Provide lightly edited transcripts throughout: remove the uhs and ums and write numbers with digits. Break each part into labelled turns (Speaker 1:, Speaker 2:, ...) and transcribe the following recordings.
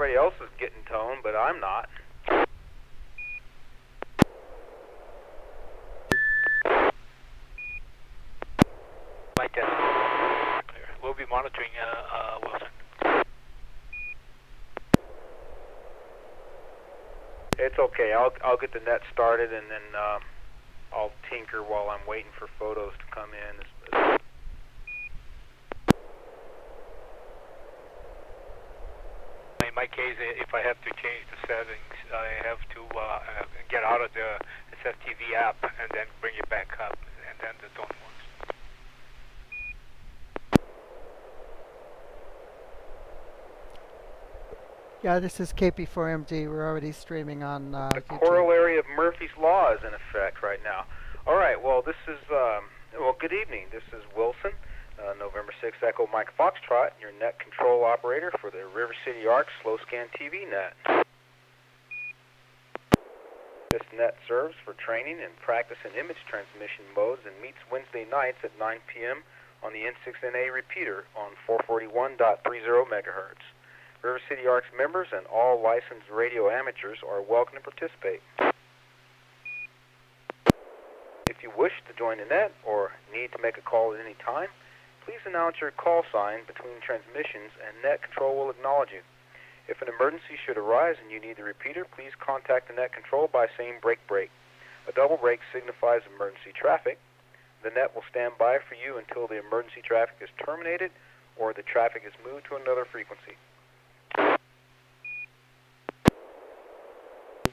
Speaker 1: everybody else is getting tone, but I'm not.
Speaker 2: Mic test. We'll be monitoring Wilson.
Speaker 1: It's okay. I'll get the net started, and then I'll tinker while I'm waiting for photos to come in.
Speaker 2: In my case, if I have to change the settings, I have to get out of the SSTV app and then bring it back up, and then the tone works.
Speaker 3: Yeah, this is KP4MD. We're already streaming on
Speaker 1: The
Speaker 3: YouTube.
Speaker 1: corollary of Murphy's Law is in effect right now. All right, well, this is, good evening. This is Wilson, November 6th Echo Mike Foxtrot, your net control operator for the River City Arc Slow Scan TV net. This net serves for training and practice in image transmission modes and meets Wednesday nights at 9 p.m. on the N6NA repeater on 441.30 megahertz. River City Arc's members and all licensed radio amateurs are welcome to participate. If you wish to join the net or need to make a call at any time, please announce your call sign between transmissions and net control will acknowledge you. If an emergency should arise and you need the repeater, please contact the net control by saying break break. A double break signifies emergency traffic. The net will stand by for you until the emergency traffic is terminated or the traffic is moved to another frequency.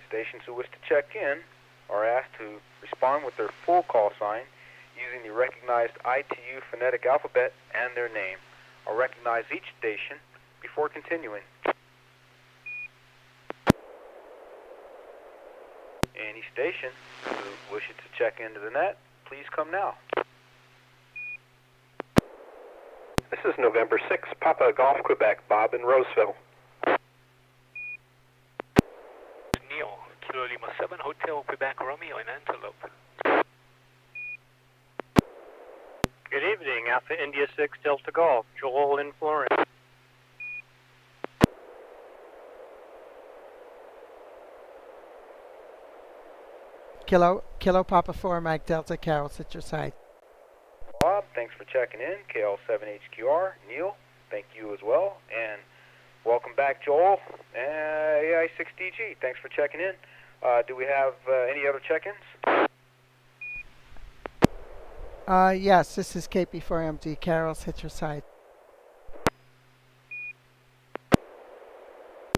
Speaker 1: Stations who wish to check in are asked to respond with their full call sign using the recognized ITU phonetic alphabet and their name. I'll recognize each station before continuing. Any station who wishes to check into the net, please come now.
Speaker 4: This is November 6, Papa Golf, Quebec, Bob in Roseville.
Speaker 2: Neil, Kilo Lima 7, Hotel Quebec, Romeo in Antelope.
Speaker 5: Good evening, Alpha India 6, Delta Golf, Joel in Florence.
Speaker 3: Kilo Papa 4, Mike Delta, Carol's at your side.
Speaker 1: Bob, thanks for checking in. KL7HQR. Neil, thank you as well. And welcome back, Joel. AI6DG, thanks for checking in. Do we have any other check-ins?
Speaker 3: Yes, this is KP4MD. Carol's at your side.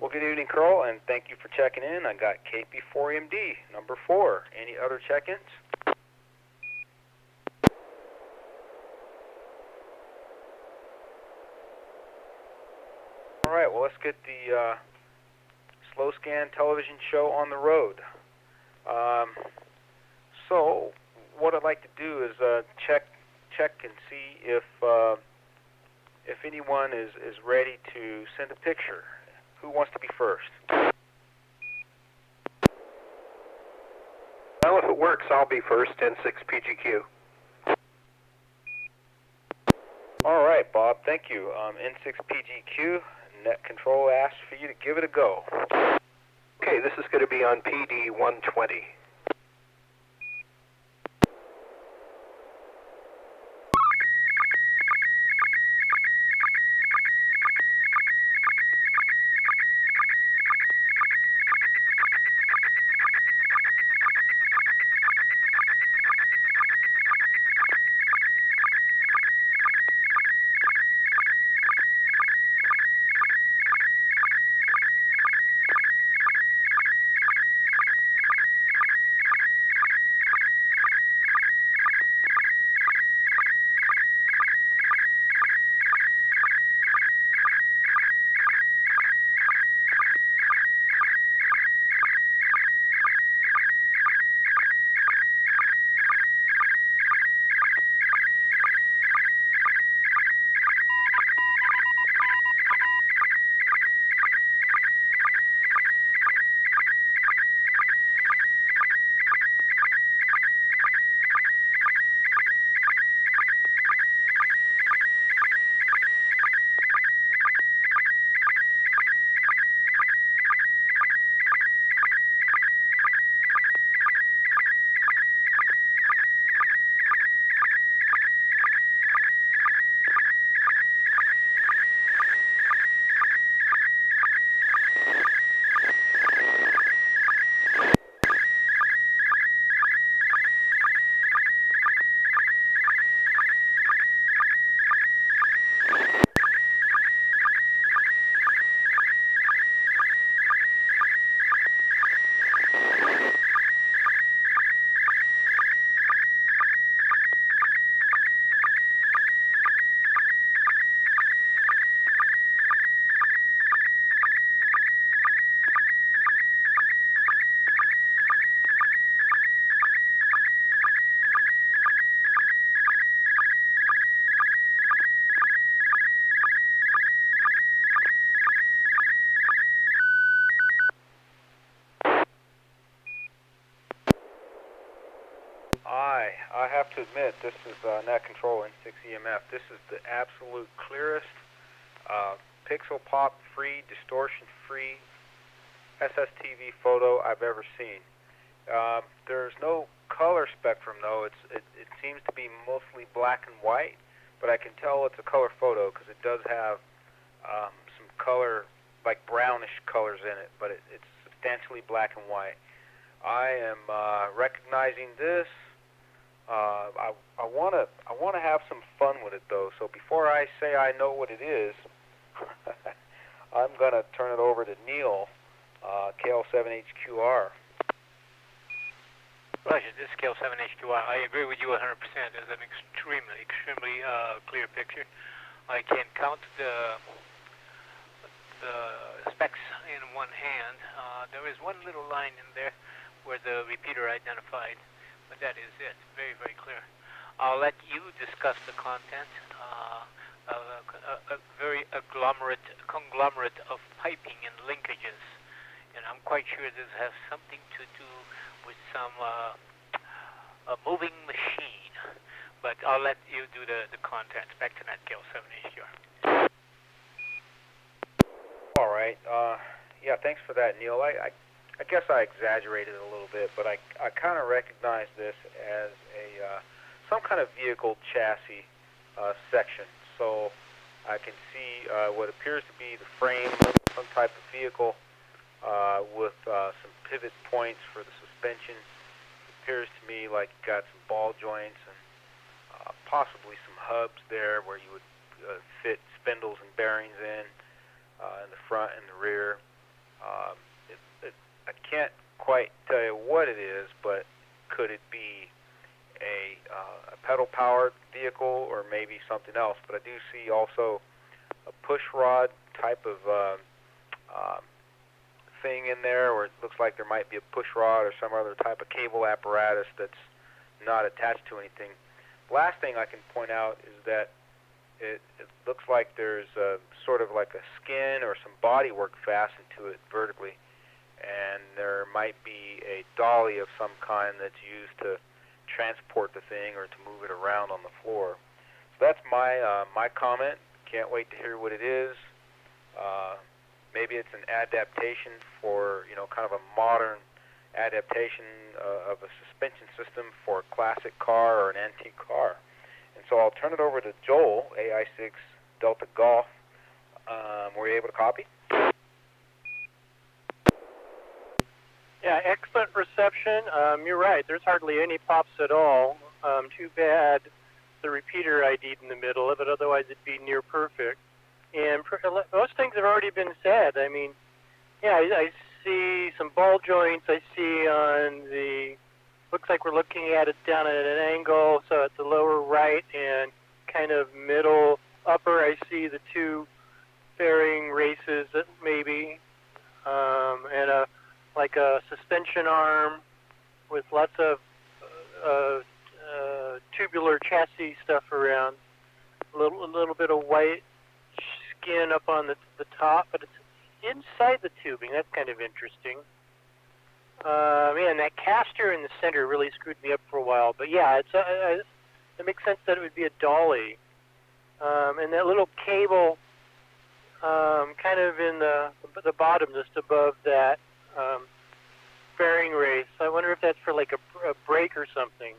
Speaker 1: Well, good evening, Carl, and thank you for checking in. I got KP4MD, number 4. Any other check-ins? All right, well, let's get the slow scan television show on the road. So what I'd like to do is check and see if anyone is ready to send a picture. Who wants to be first?
Speaker 4: Well, if it works, I'll be first, N6PGQ.
Speaker 1: All right, Bob, thank you. N6PGQ, net control asks for you to give it a go.
Speaker 4: Okay, this is going to be on PD 120.
Speaker 1: have to admit, this is Net Control N6 EMF. This is the absolute clearest, pixel pop free, distortion free SSTV photo I've ever seen. There's no color spectrum though. It seems to be mostly black and white, but I can tell it's a color photo because it does have some color, like brownish colors in it, but it's substantially black and white. I am recognizing this. I want to have some fun with it though. So before I say I know what it is, I'm gonna turn it over to Neil, KL7HQR.
Speaker 2: Roger, this is KL7HQR. I agree with you 100%. It's an extremely clear picture. I can count the specs in one hand. There is one little line in there where the repeater identified, but that is it. Very, very clear. I'll let you discuss the content. A very conglomerate of piping and linkages, and I'm quite sure this has something to do with some a moving machine. But I'll let you do the content. Back to that KL7HQR.
Speaker 1: All right. Yeah, thanks for that, Neil. I guess I exaggerated a little bit, but I kind of recognize this as a some kind of vehicle chassis section. So I can see what appears to be the frame of some type of vehicle with some pivot points for the suspension. It appears to me like you got some ball joints and possibly some hubs there where you would fit spindles and bearings in the front and the rear. I can't quite tell you what it is, but could it be a pedal-powered vehicle or maybe something else? But I do see also a push rod type of thing in there, or it looks like there might be a push rod or some other type of cable apparatus that's not attached to anything. Last thing I can point out is that it looks like there's sort of like a skin or some body work fastened to it vertically, and there might be a dolly of some kind that's used to transport the thing or to move it around on the floor. So that's my comment. Can't wait to hear what it is. Maybe it's an adaptation for, kind of a modern adaptation of a suspension system for a classic car or an antique car. And so I'll turn it over to Joel, AI6 Delta Golf. Were you able to copy?
Speaker 5: Yeah, excellent reception. You're right. There's hardly any pops at all. Too bad the repeater ID'd in the middle of it. Otherwise, it'd be near perfect. And most things have already been said. I mean, yeah, I see some ball joints. I see on the, looks like we're looking at it down at an angle, so at the lower right and kind of middle upper, I see the two bearing races that maybe, and like a suspension arm with lots of tubular chassis stuff around. A little bit of white skin up on the top, but it's inside the tubing. That's kind of interesting. Man, that caster in the center really screwed me up for a while. But yeah, it makes sense that it would be a dolly. And that little cable, kind of in the bottom, just above that bearing race. I wonder if that's for like a brake or something.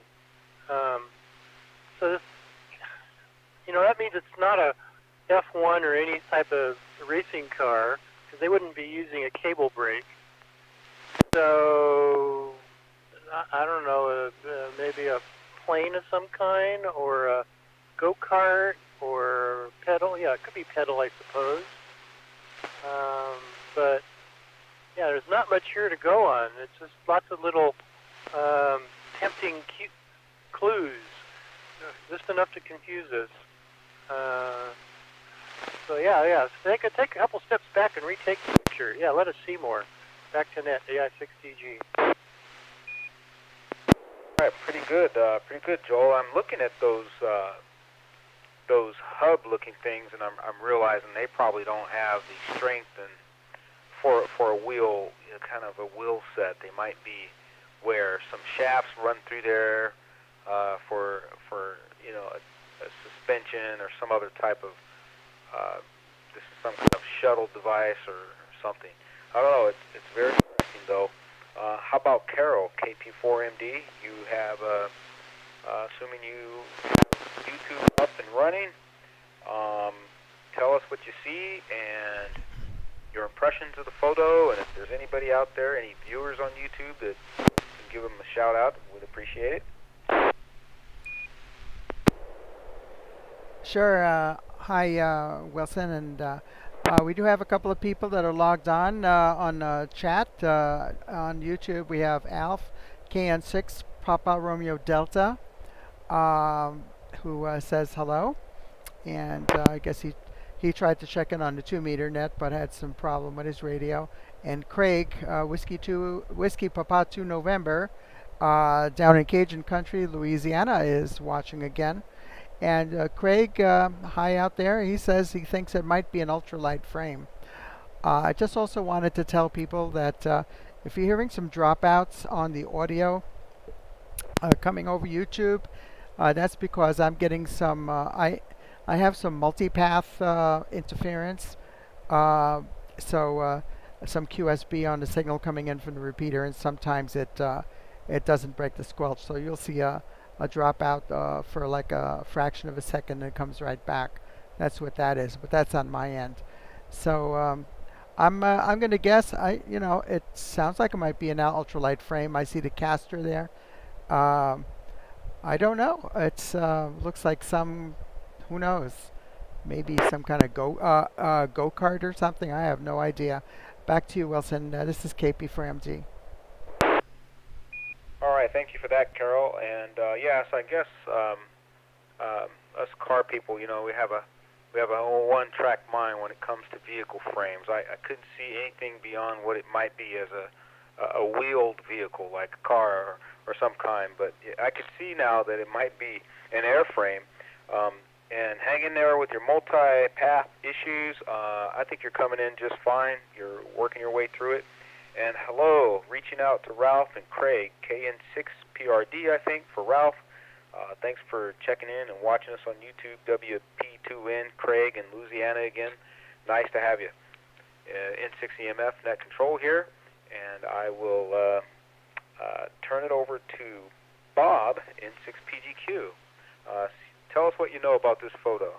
Speaker 5: So this, that means it's not a F1 or any type of racing car, because they wouldn't be using a cable brake. So, I don't know, maybe a plane of some kind, or a go-kart, or pedal. Yeah, it could be pedal, I suppose. But, yeah, there's not much here to go on. It's just lots of little tempting clues, just enough to confuse us. So yeah, so they could take a couple steps back and retake the picture. Yeah, let us see more. Back to net, AI6DG.
Speaker 1: All right, pretty good, Joel. I'm looking at those hub-looking things, and I'm realizing they probably don't have the strength and for a wheel, kind of a wheel set. They might be where some shafts run through there, for a suspension or some other type of this is some kind of shuttle device or something. I don't know. It's very interesting though. How about Carol, KP4MD? You have, assuming you have YouTube up and running, tell us what you see and your impressions of the photo, and if there's anybody out there, any viewers on YouTube that can give them a shout out, we'd appreciate it.
Speaker 3: Sure. Hi, Wilson, and we do have a couple of people that are logged on chat on YouTube. We have Alf, KN6, Papa Romeo Delta, who says hello, and I guess he tried to check in on the 2-meter net, but had some problem with his radio. And Craig, Whiskey Papa 2 November, down in Cajun Country, Louisiana, is watching again. And Craig, hi out there, he says he thinks it might be an ultralight frame. I just also wanted to tell people that if you're hearing some dropouts on the audio coming over YouTube, that's because I'm getting some, I have some multipath interference, so some QSB on the signal coming in from the repeater, and sometimes it doesn't break the squelch, so you'll see a dropout for like a fraction of a second, and it comes right back. That's what that is, but that's on my end. So I'm going to guess. It sounds like it might be an ultralight frame. I see the caster there. I don't know. It's looks like some, who knows? Maybe some kind of go-kart or something. I have no idea. Back to you, Wilson. This is KP for MD.
Speaker 1: All right, thank you for that, Carol. And yes, I guess us car people, we have a one-track mind when it comes to vehicle frames. I couldn't see anything beyond what it might be as a wheeled vehicle, like a car or some kind. But I could see now that it might be an airframe. And hang in there with your multi-path issues. I think you're coming in just fine. You're working your way through it. And hello, reaching out to Ralph and Craig, KN6PRD, I think, for Ralph. Thanks for checking in and watching us on YouTube, WP2N, Craig in Louisiana again. Nice to have you. N6NA FM Net Control here, and I will turn it over to Bob, N6PGQ. Tell us what you know about this photo.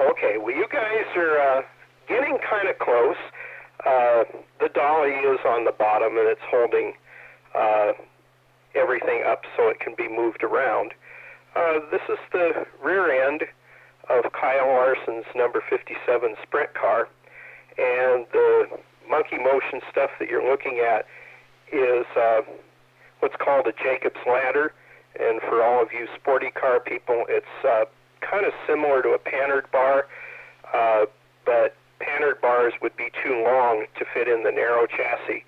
Speaker 4: Okay, well, you guys are getting kind of close. The dolly is on the bottom, and it's holding everything up so it can be moved around. This is the rear end of Kyle Larson's number 57 Sprint car, and the monkey motion stuff that you're looking at is what's called a Jacob's ladder, and for all of you sporty car people, it's kind of similar to a panhard bar, but panhard bars would be too long to fit in the narrow chassis.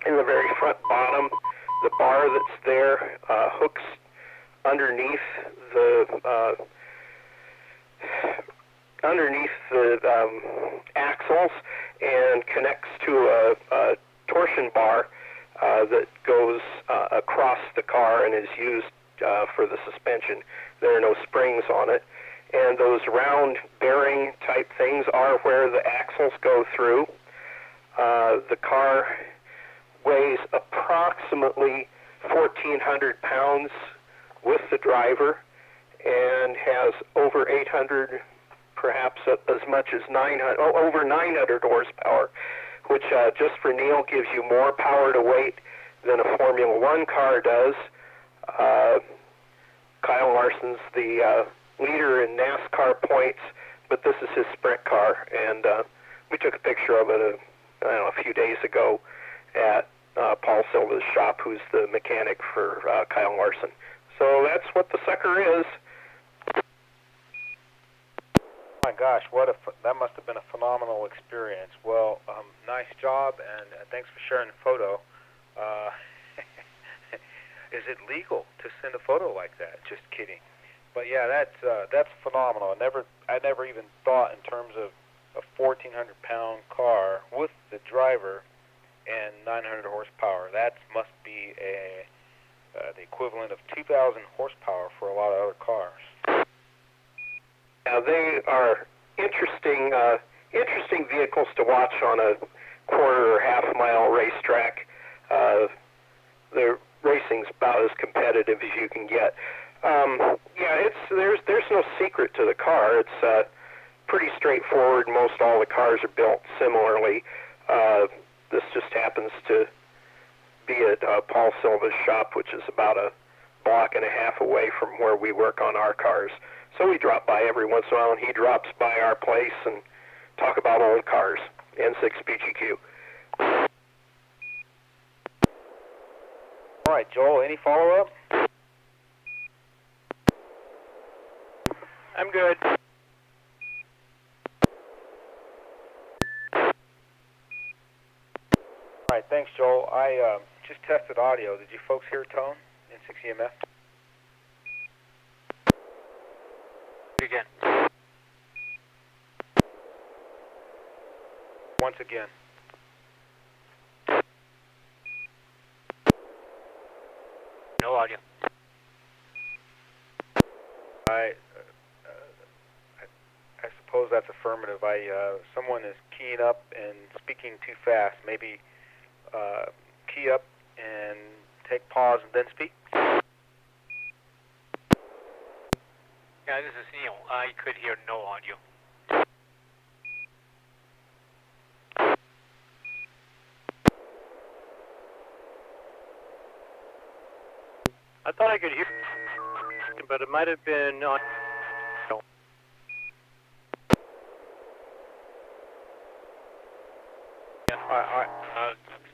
Speaker 4: In the very front bottom, the bar that's there hooks underneath the axles and connects to a torsion bar that goes across the car and is used for the suspension. There are no springs on it. And those round bearing type things are where the axles go through. The car weighs approximately 1,400 pounds with the driver and has over 800, perhaps as much as 900, over 900 horsepower, which just for Neil gives you more power to weight than a Formula One car does. Kyle Larson's the leader in NASCAR points, but this is his sprint car, and we took a picture of it a few days ago at Paul Silva's shop, who's the mechanic for Kyle Larson. So that's what the sucker is.
Speaker 1: My gosh, that must have been a phenomenal experience. Well, nice job, and thanks for sharing the photo. Is it legal to send a photo like that? Just kidding. But yeah, that's phenomenal. I never even thought in terms of a 1,400-pound car with the driver and 900 horsepower. That must be the equivalent of 2,000 horsepower for a lot of other cars.
Speaker 4: Now they are interesting vehicles to watch on a quarter or half mile racetrack. The racing's about as competitive as you can get. There's no secret to the car. It's pretty straightforward. Most all the cars are built similarly. This just happens to be at Paul Silva's shop, which is about a block and a half away from where we work on our cars. So we drop by every once in a while, and he drops by our place and talk about old cars, N6 BGQ.
Speaker 1: All right, Joel, any follow-up?
Speaker 5: I'm good.
Speaker 1: All right, thanks, Joel. I just tested audio. Did you folks hear tone in 6 EMF?
Speaker 2: Again.
Speaker 1: Once again.
Speaker 2: No audio.
Speaker 1: I suppose that's affirmative. Someone is keying up and speaking too fast. Maybe key up and take pause and then speak.
Speaker 2: Yeah, this is Neil. I could hear no audio.
Speaker 5: I thought I could hear, but it might have been on.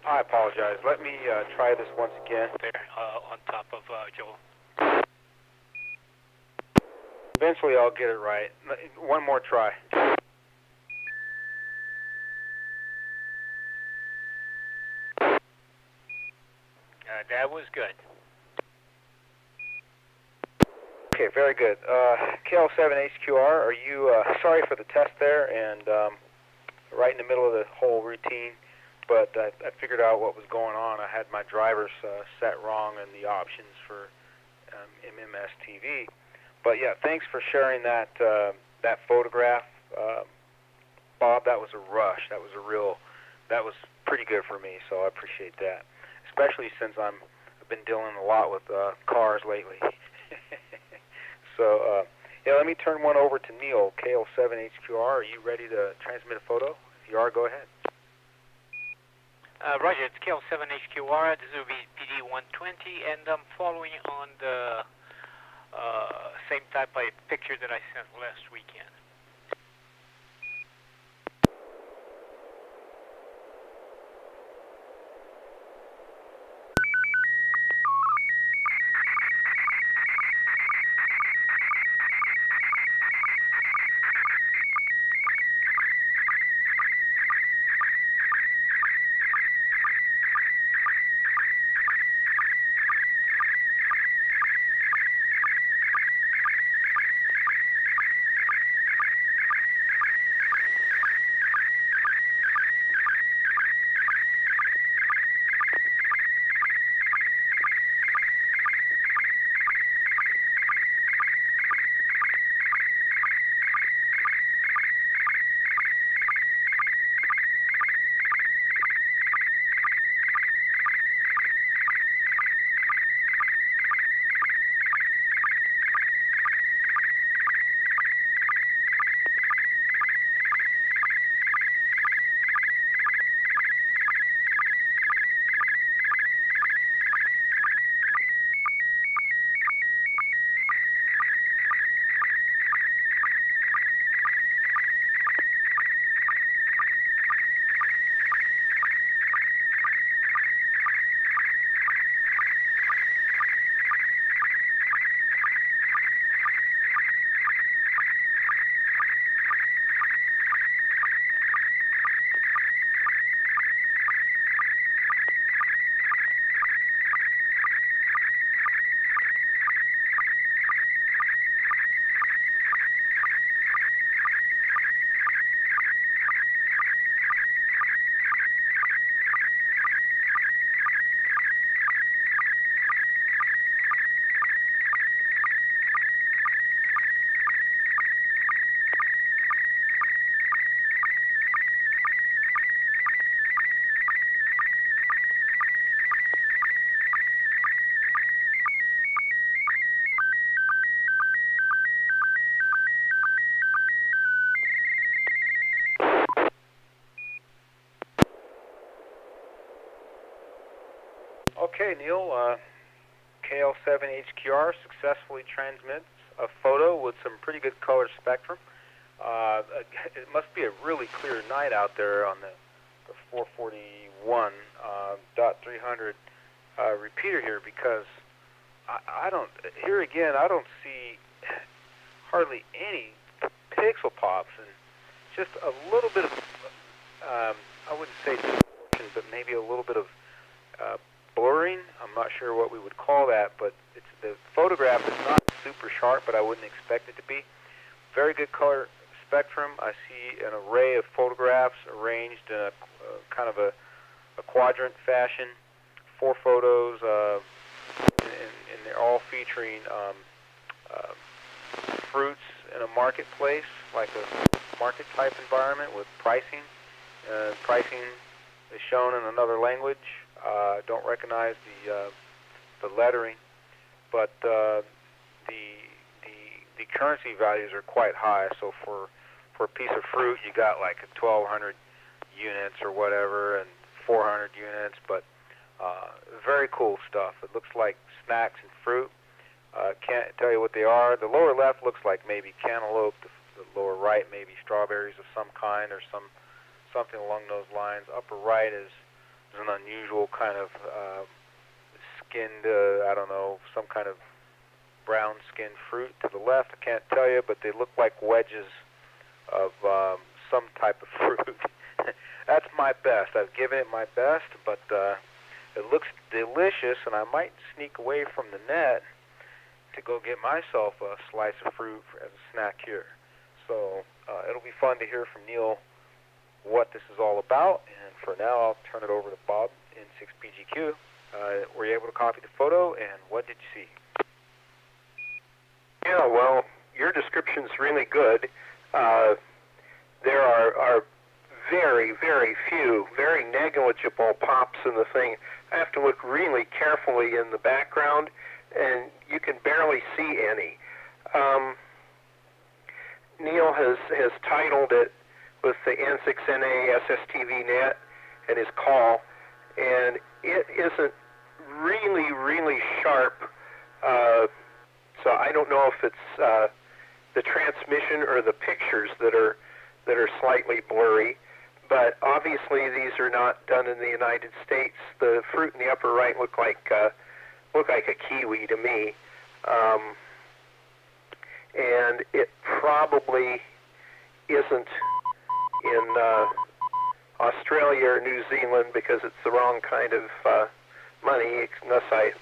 Speaker 1: I apologize. Let me try this once again.
Speaker 2: There, on top of Joel.
Speaker 1: Eventually I'll get it right. One more try.
Speaker 2: That was good.
Speaker 1: Okay, very good. KL7HQR, are you, sorry for the test there, and right in the middle of the whole routine, but I figured out what was going on. I had my drivers set wrong in the options for MMS TV. But yeah, thanks for sharing that that photograph, Bob. That was a rush. That was pretty good for me, so I appreciate that. Especially since I've been dealing a lot with cars lately. So yeah, let me turn one over to Neil, KL7HQR. Are you ready to transmit a photo? If you are, go ahead.
Speaker 2: Roger, it's KL7HQR. This will be PD120, and I'm following on the same type of picture that I sent last weekend.
Speaker 1: Okay, Neil, KL7HQR successfully transmits a photo with some pretty good color spectrum. It must be a really clear night out there on the 441.300 repeater here, because I don't see hardly any pixel pops, and just a little bit of, I wouldn't say distortion, but maybe a little bit of blurring. I'm not sure what we would call that, but the photograph is not super sharp, but I wouldn't expect it to be. Very good color spectrum. I see an array of photographs arranged in a kind of a quadrant fashion. 4 photos, and they're all featuring fruits in a marketplace, like a market type environment with pricing. Pricing is shown in another language. Don't recognize the lettering, but the currency values are quite high. So for a piece of fruit, you got like 1,200 units or whatever, and 400 units, but very cool stuff. It looks like snacks and fruit. Can't tell you what they are. The lower left looks like maybe cantaloupe. The lower right maybe strawberries of some kind, or something along those lines. Upper right is an unusual kind of skinned, I don't know, some kind of brown skinned fruit. To the left, I can't tell you, but they look like wedges of some type of fruit. That's my best. I've given it my best, but it looks delicious, and I might sneak away from the net to go get myself a slice of fruit as a snack here. So it'll be fun to hear from Neil what this is all about, and for now I'll turn it over to Bob in N6PGQ. Were you able to copy the photo, and what did you see?
Speaker 4: Yeah, well, your description's really good. There are very, very few, very negligible pops in the thing. I have to look really carefully in the background, and you can barely see any. Neil has titled it with the N6NA SSTV Net and his call, and it isn't really sharp, so I don't know if it's the transmission or the pictures that are slightly blurry. But obviously these are not done in the United States. The fruit in the upper right look like a kiwi to me, and it probably isn't in Australia or New Zealand, because it's the wrong kind of money, unless I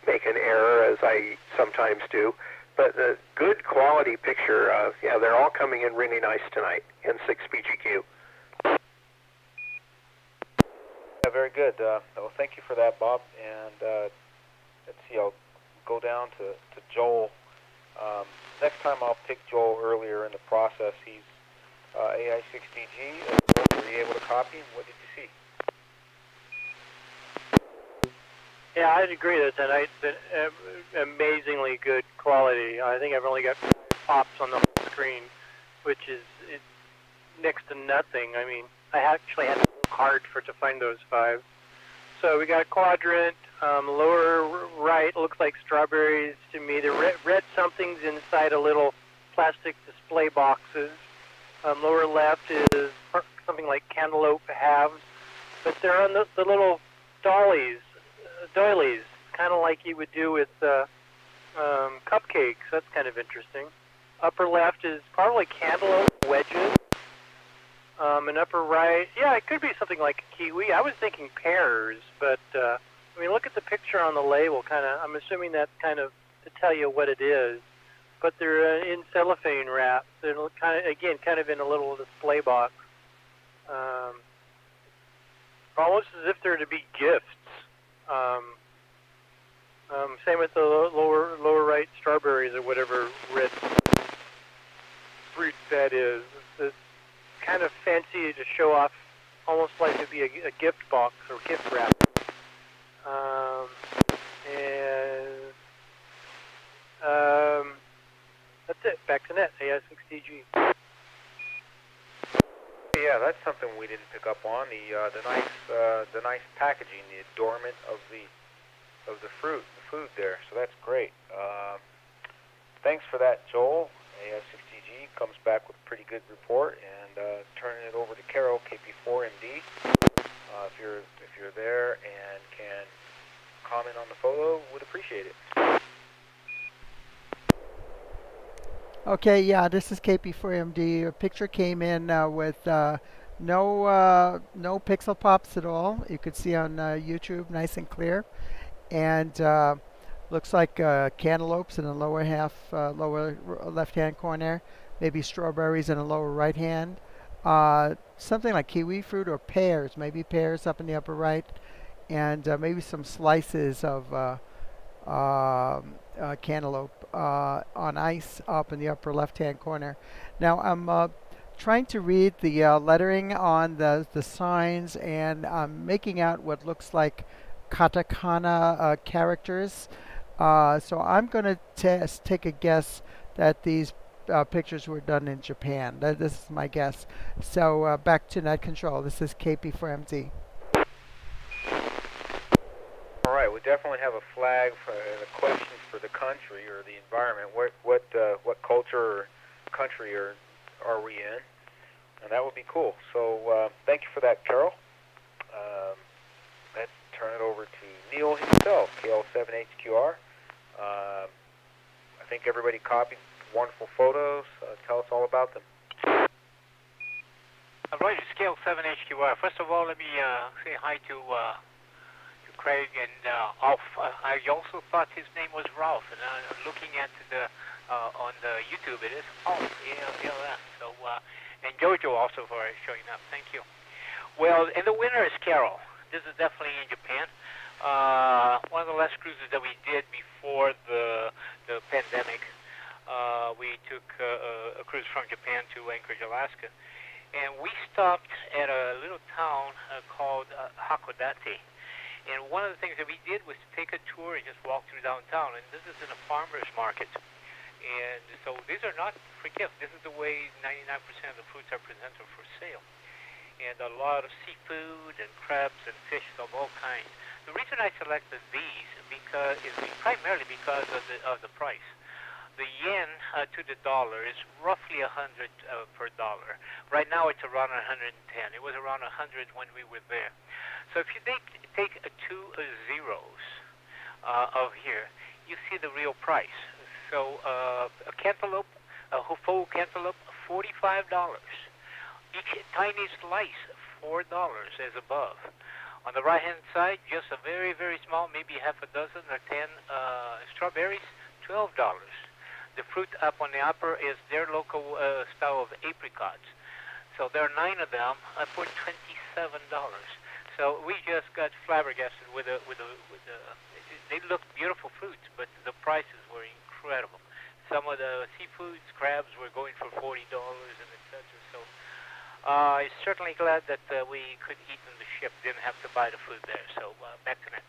Speaker 4: make an error, as I sometimes do. But a good quality picture. Yeah, they're all coming in really nice tonight. N6PGQ.
Speaker 1: Yeah, very good. Well, thank you for that, Bob. And let's see, I'll go down to Joel. Next time I'll pick Joel earlier in the process. He's AI6DG. Were you able to copy? What did you see?
Speaker 5: Yeah, I'd agree that tonight's been amazingly good quality. I think I've only got pops on the screen, which is next to nothing. I mean, I actually had to work hard to find those 5. So we got a quadrant. Lower right looks like strawberries to me. The red something's inside a little plastic display boxes. Lower left is something like cantaloupe halves, but they're on the little doilies, kind of like you would do with cupcakes. That's kind of interesting. Upper left is probably cantaloupe wedges. And upper right, yeah, it could be something like a kiwi. I was thinking pears, but I mean, look at the picture on the label. I'm assuming that's kind of to tell you what it is. But they're in cellophane wrap. They're kind of in a little display box. Almost as if they're to be gifts. Same with the lower right strawberries, or whatever red fruit that is. It's kind of fancy to show off, almost like it'd be a gift box or gift wrap. That's it. Back to net. AI6DG.
Speaker 1: yeah, that's something we didn't pick up on. The nice packaging, the adornment of the food there. So that's great. Thanks for that, Joel. AS6TG comes back with a pretty good report, and turning it over to Carol, KP4MD. If you're there and can comment on the photo, would appreciate it.
Speaker 3: Okay, yeah, this is KP4MD. A picture came in with no pixel pops at all. You could see on YouTube, nice and clear, and looks like cantaloupes in the lower half, lower left-hand corner, maybe strawberries in the lower right hand, something like kiwi fruit or pears, maybe pears up in the upper right, and maybe some slices of cantaloupe on ice up in the upper left-hand corner. Now I'm trying to read the lettering on the signs, and I'm making out what looks like katakana characters. So I'm going to take a guess that these pictures were done in Japan. This is my guess. So back to net control. This is KP4MD.
Speaker 1: All right, we definitely have a flag for the questions for the country or the environment. What culture or country are we in? And that would be cool. So thank you for that, Carol. Let's turn it over to Neil himself, KL7HQR. I think everybody copied wonderful photos. Tell us all about them.
Speaker 2: All right, Scale 7HQR. First of all, let me say hi to Craig and Alf. I also thought his name was Ralph, and looking at the on the YouTube, it is Alf. ALF. So and Jojo also for showing up. Thank you. Well, and the winner is Carol. This is definitely in Japan. One of the last cruises that we did before the pandemic. We took a cruise from Japan to Anchorage, Alaska, and we stopped at a little town called Hakodate. And one of the things that we did was to take a tour and just walk through downtown. And this is in a farmer's market. And so these are not for gift. This is the way 99% of the fruits are presented for sale. And a lot of seafood and crabs and fish of all kinds. The reason I selected these is primarily because of the price. The yen to the dollar is roughly 100 per dollar. Right now it's around 110. It was around 100 when we were there. So if you take two zeros of here, you see the real price. So a cantaloupe, a full cantaloupe, $45. Each tiny slice, $4 as above. On the right-hand side, just a very, very small, maybe half a dozen or 10 strawberries, $12. The fruit up on the upper is their local style of apricots. So there are 9 of them for $27. So we just got flabbergasted with the. They looked beautiful fruits, but the prices were incredible. Some of the seafoods, crabs, were going for $40 and etc. So I'm certainly glad that we could eat on the ship, didn't have to buy the food there. So back to that.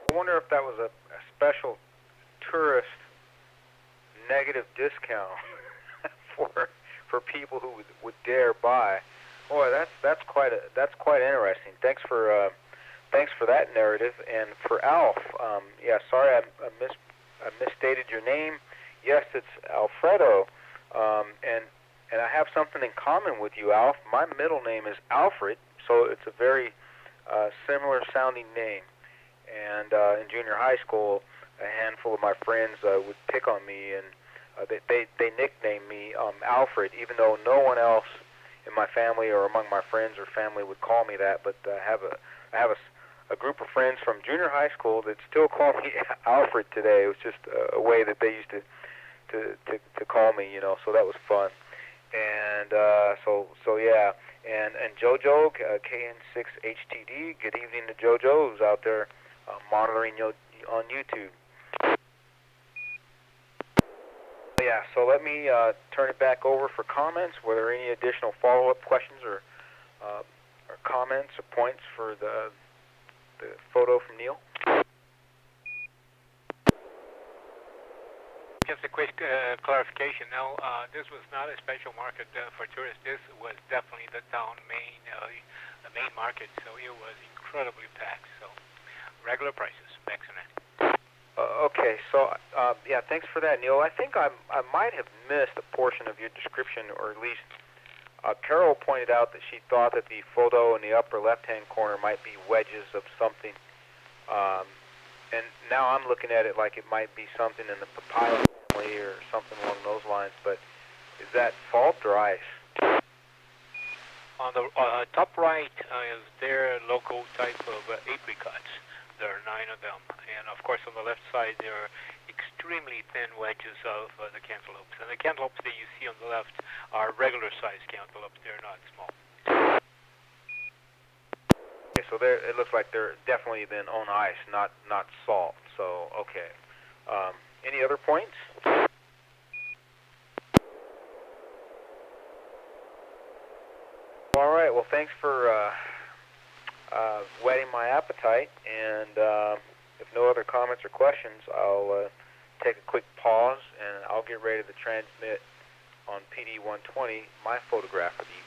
Speaker 1: I wonder if that was a special tourist negative discount for people who would dare buy. Boy, that's quite interesting. Thanks for that narrative. And for Alf, yeah, sorry I misstated your name. Yes, it's Alfredo, and I have something in common with you, Alf. My middle name is Alfred, so it's a very similar sounding name. And in junior high school, a handful of my friends would pick on me, and they nicknamed me Alfred, even though no one else in my family or among my friends or family would call me that. But I have a group of friends from junior high school that still call me Alfred today. It was just a way that they used to call me, you know. So that was fun. And so yeah. And JoJo, KN6HTD. Good evening to JoJo, who's out there monitoring you on YouTube. Yeah, so let me turn it back over for comments. Were there any additional follow-up questions or comments or points for the photo from Neil?
Speaker 2: just a quick clarification. Now, this was not a special market for tourists. This was definitely the main market, so it was incredibly packed. So, regular prices. Thanks for that.
Speaker 1: Okay, so yeah, thanks for that, Neil. I think I might have missed a portion of your description, or at least Carol pointed out that she thought that the photo in the upper left-hand corner might be wedges of something, and now I'm looking at it like it might be something in the papaya family or something along those lines. But is that fault or ice?
Speaker 2: On the top right is their local type of apricots. There are 9 of them. And, of course, on the left side, there are extremely thin wedges of the cantaloupes. And the cantaloupes that you see on the left are regular-sized cantaloupes. They're not small.
Speaker 1: Okay, so it looks like they're definitely been on ice, not salt. So, okay. Any other points? All right, well, thanks for whetting my appetite, and if no other comments or questions, I'll take a quick pause, and I'll get ready to transmit on PD 120 my photograph of the evening.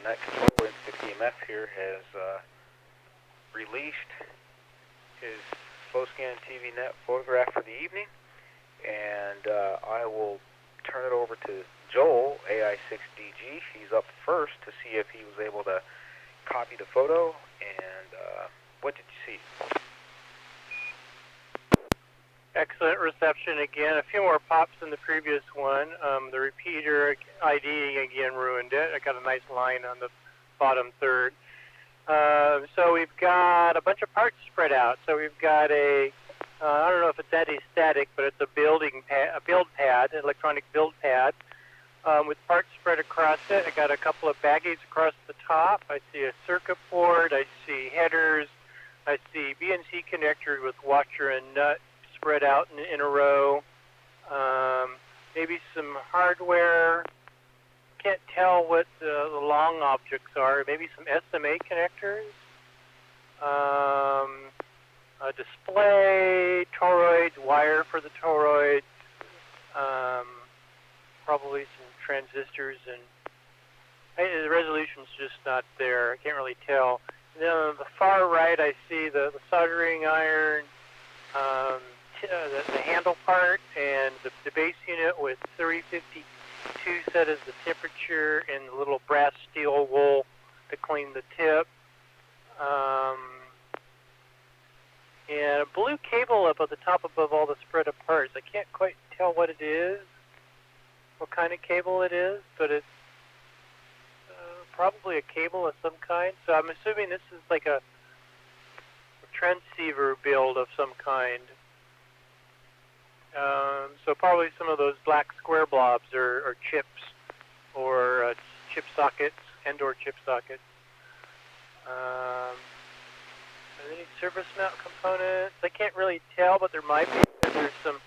Speaker 1: Net controller N6NA here has released his slow scan TV net photograph for the evening, and I will turn it over to Joel, AI6DG. He's up first to see if he was able to copy the photo, and what did you see?
Speaker 5: Excellent reception again. A few more pops than the previous one. The repeater ID again ruined it. I got a nice line on the bottom third. So we've got a bunch of parts spread out. So we've got I don't know if it's anti-static, but it's a build pad, an electronic build pad, with parts spread across it. I got a couple of baggies across the top. I see a circuit board. I see headers. I see BNC connector with washer and nut spread out in a row. Maybe some hardware. Can't tell what the long objects are. Maybe some SMA connectors. A display, toroids, wire for the toroids. Probably some transistors and The resolution's just not there. I can't really tell. And then on the far right, I see the soldering iron, the handle part, and the base unit with 352 set as the temperature, and the little brass steel wool to clean the tip. And a blue cable up at the top above all the spread of parts. I can't quite tell what it is, what kind of cable it is, but it's probably a cable of some kind. So I'm assuming this is like a transceiver build of some kind. So probably some of those black square blobs or chips or chip sockets, and/or chip sockets. Any surface mount components? I can't really tell, but there might be. There's some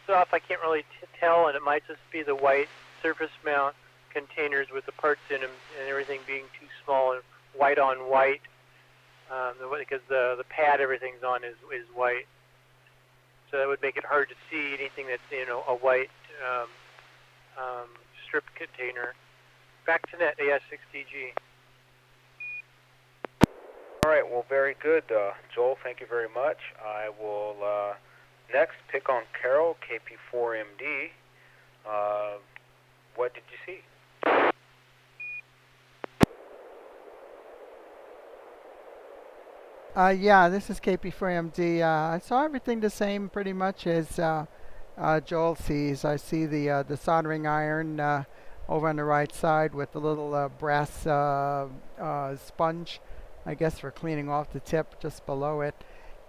Speaker 5: stuff I can't really tell, and it might just be the white surface mount containers with the parts in them and everything being too small and white on white, because the pad everything's on is white. So that would make it hard to see anything that's a white strip container. Back to net AS6DG.
Speaker 1: All right, well, very good, Joel. Thank you very much. I will next pick on Carol, KP4MD. What did you see?
Speaker 3: Yeah, this is KP4MD. I saw everything the same pretty much as Joel sees. I see the soldering iron over on the right side with the little brass sponge, I guess, for cleaning off the tip just below it.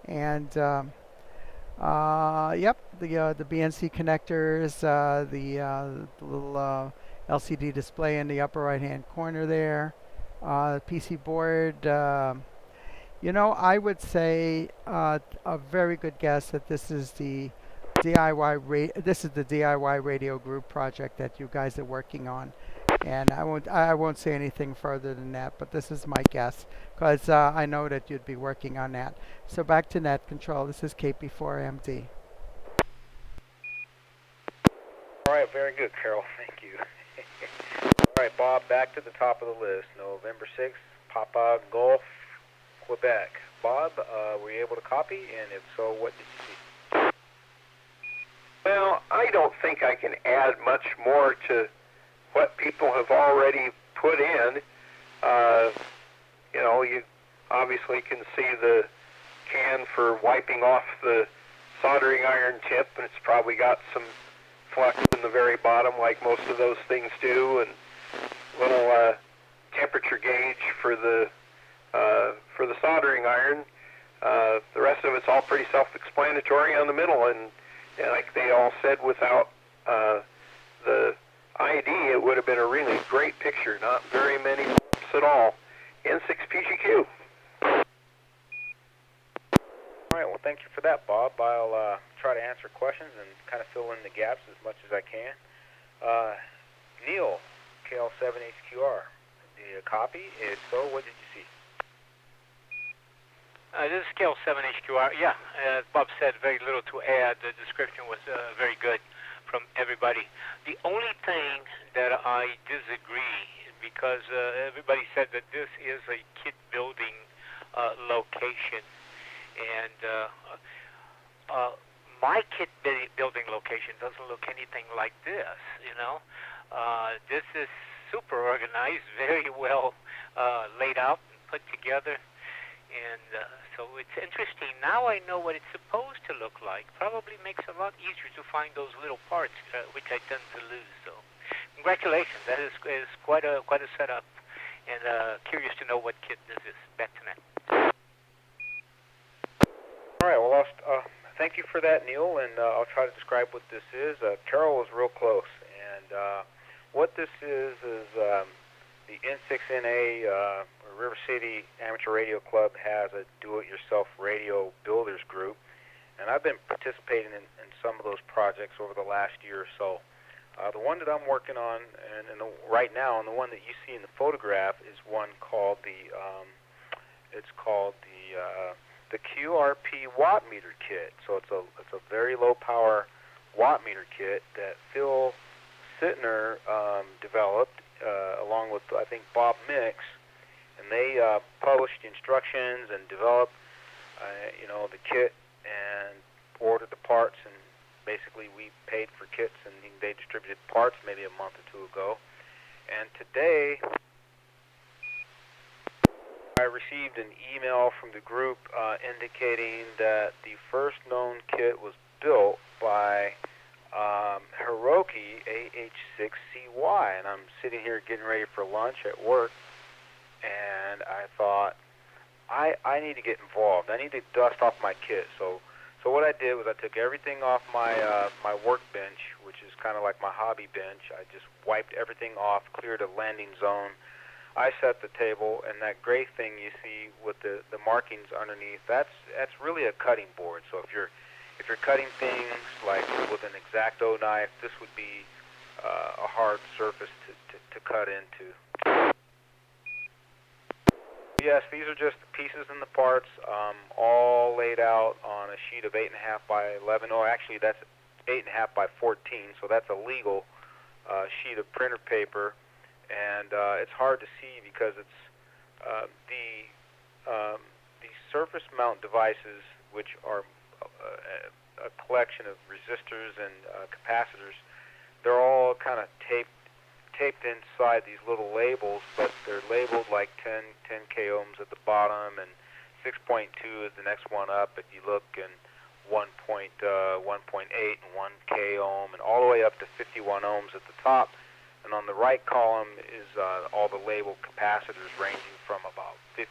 Speaker 3: And yep, the BNC connectors, the little LCD display in the upper right-hand corner there, PC board. I would say a very good guess that this is the DIY radio group project that you guys are working on, and I won't say anything further than that. But this is my guess because I know that you'd be working on that. So back to net control. This is KP4MD.
Speaker 1: All right, very good, Carol. Thank you. All right, Bob, back to the top of the list. November 6th, Papa Golf, Quebec. Bob, were you able to copy? And if so, what did you see?
Speaker 4: Well, I don't think I can add much more to what people have already put in. You obviously can see the can for wiping off the soldering iron tip, and it's probably got some flux in the very bottom like most of those things do, and little temperature gauge for the soldering iron. The rest of it's all pretty self-explanatory on the middle, and like they all said, without the ID, it would have been a really great picture. Not very many at all. N6PGQ.
Speaker 1: All right, well, thank you for that, Bob. I'll try to answer questions and kind of fill in the gaps as much as I can. Neil, KL7HQR, did you copy? If so, what did you see?
Speaker 2: This is KL7HQR. Yeah, as Bob said, very little to add. The description was very good from everybody. The only thing that I disagree, because everybody said that this is a kit building location, and my kit building location doesn't look anything like this. This is super organized, very well laid out and put together. And so it's interesting. Now I know what it's supposed to look like. Probably makes it a lot easier to find those little parts, which I tend to lose. So congratulations. That is quite a setup. And curious to know what kit this is. Back to net.
Speaker 1: All right. Well, thank you for that, Neil. And I'll try to describe what this is. Carol was real close. And what this is the N6NA River City Amateur Radio Club has a do-it-yourself radio builders group, and I've been participating in some of those projects over the last year or so. The one that I'm working on right now, and the one that you see in the photograph, is one called the Qrp Watt Meter Kit. So it's a very low power watt meter kit that Phil Sittner developed, along with, I think, Bob Mix, and they published the instructions and developed, the kit and ordered the parts, and basically we paid for kits and they distributed parts maybe a month or two ago. And today I received an email from the group indicating that the first known kit was built by Hiroki AH6CY, and I'm sitting here getting ready for lunch at work, and I thought, I need to get involved. I need to dust off my kit. So what I did was I took everything off my my workbench, which is kind of like my hobby bench. I just wiped everything off, cleared a landing zone. I set the table, and that gray thing you see with the markings underneath, that's really a cutting board. So if you're cutting things like with an X-Acto knife, this would be a hard surface to cut into. Yes, these are just the pieces and the parts, all laid out on a sheet of 8.5 by 11. Oh, actually, that's 8.5 by 14, so that's a legal sheet of printer paper. And it's hard to see because it's the surface mount devices, which are a collection of resistors and capacitors. They're all kind of taped inside these little labels, but they're labeled like 10k ohms at the bottom, and 6.2 is the next one up if you look, and 1.8 and 1k ohm, and all the way up to 51 ohms at the top. And on the right column is all the labeled capacitors ranging from about 50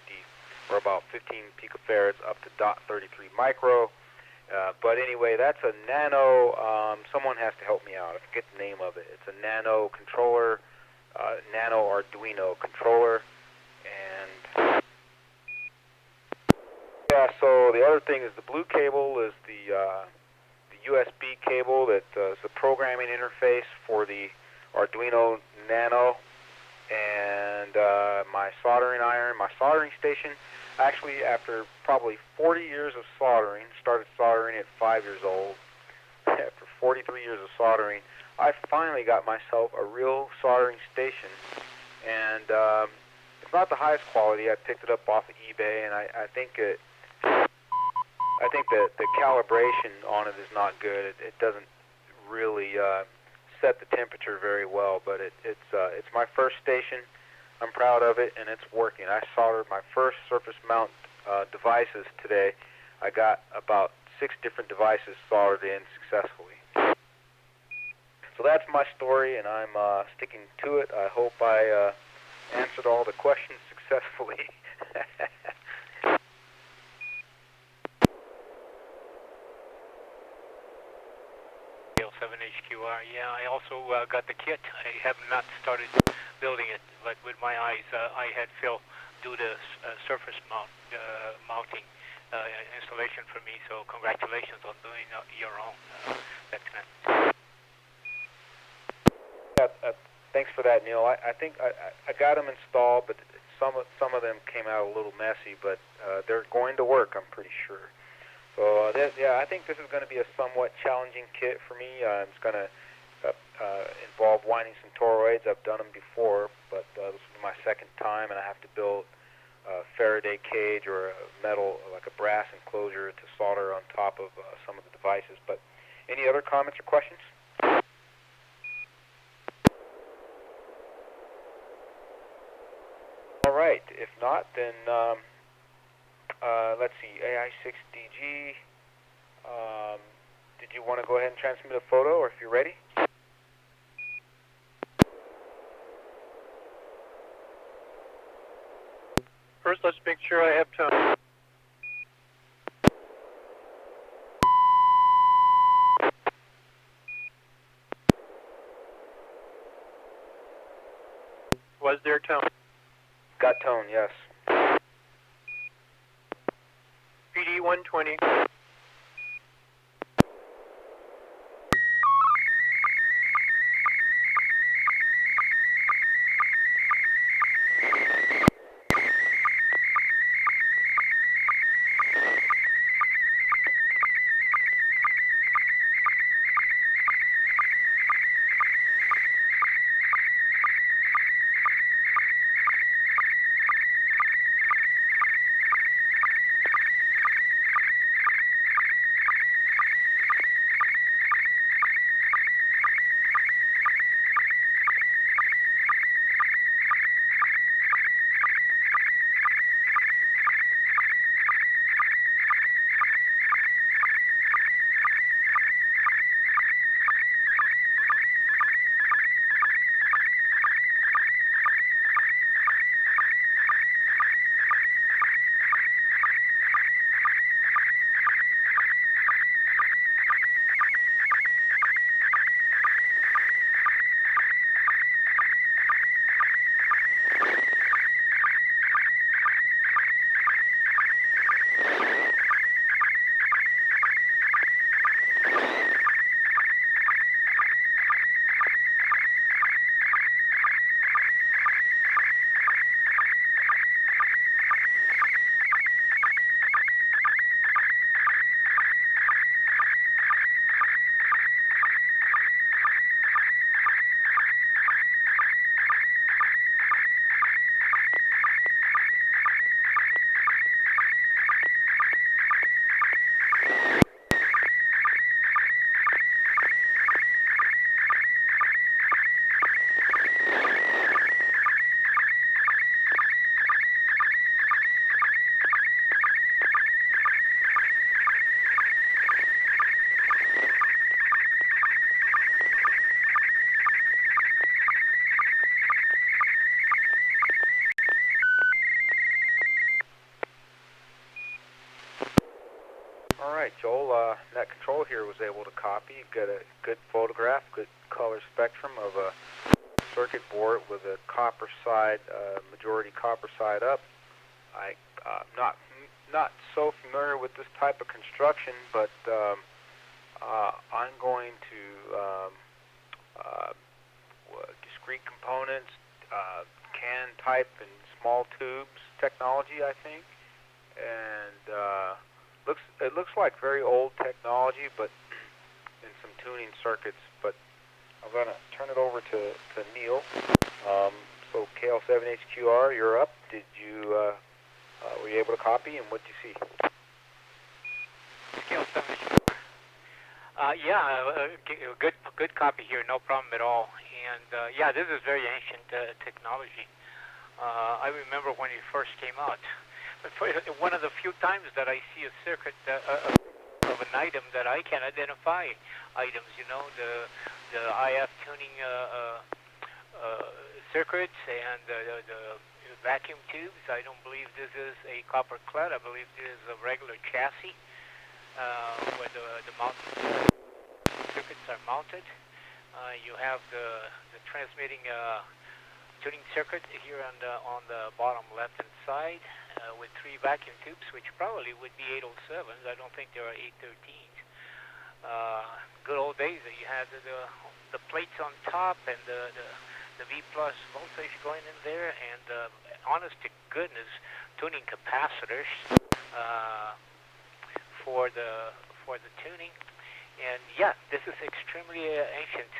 Speaker 1: or about 15 picofarads up to .33 micro. But anyway, that's a nano, someone has to help me out. I forget the name of it. It's a nano controller, nano Arduino controller. And yeah, so the other thing is the blue cable is the USB cable that is the programming interface for the Arduino Nano, and my soldering iron, my soldering station. Actually, after probably 40 years of soldering, started soldering at 5 years old. After 43 years of soldering, I finally got myself a real soldering station, and it's not the highest quality. I picked it up off of eBay, and I think that the calibration on it is not good. It doesn't really set the temperature very well, but it's my first station. I'm proud of it, and it's working. I soldered my first surface mount devices today. I got about 6 different devices soldered in successfully. So that's my story, and I'm sticking to it. I hope I answered all the questions successfully.
Speaker 2: 7HQR. Yeah, I also got the kit. I have not started building it, but with my eyes, I had Phil do the surface mounting installation for me. So congratulations on doing your own. That's nice.
Speaker 1: Yeah, thanks for that, Neil. I think I got them installed, but some of them came out a little messy, but they're going to work, I'm pretty sure. So yeah, I think this is going to be a somewhat challenging kit for me. It's going to involve winding some toroids. I've done them before, but this will be my second time, and I have to build a Faraday cage or a metal, like a brass enclosure to solder on top of some of the devices. But any other comments or questions? All right. If not, then let's see, AI6DG. Did you want to go ahead and transmit a photo, or if you're ready?
Speaker 5: First, let's make sure I have tone. Was there tone?
Speaker 1: Got tone, yes.
Speaker 5: PD 120.
Speaker 1: Joel, Net Control here was able to copy. You get a good photograph, good color spectrum of a circuit board with a copper side, majority copper side up. I'm not so familiar with this type of construction, but I'm going to discrete components, can type and small tubes technology, I think, and it looks like very old technology, but in some tuning circuits. But I'm going to turn it over to Neil. So KL7HQR, you're up. Did you were you able to copy, and what did you see?
Speaker 2: KL7HQR. Good copy here, no problem at all. And yeah, this is very ancient technology. I remember when it first came out. But for one of the few times that I see a circuit of an item that I can identify items, you know, the IF tuning circuits and the vacuum tubes. I don't believe this is a copper clad. I believe this is a regular chassis where the mounting circuits are mounted. You have the transmitting tuning circuit here on the bottom left-hand side with 3 vacuum tubes, which probably would be 807s. I don't think there are 813s. Good old days that you had the plates on top and the V plus voltage going in there, and honest to goodness, tuning capacitors for the tuning. And yeah, this is extremely ancient.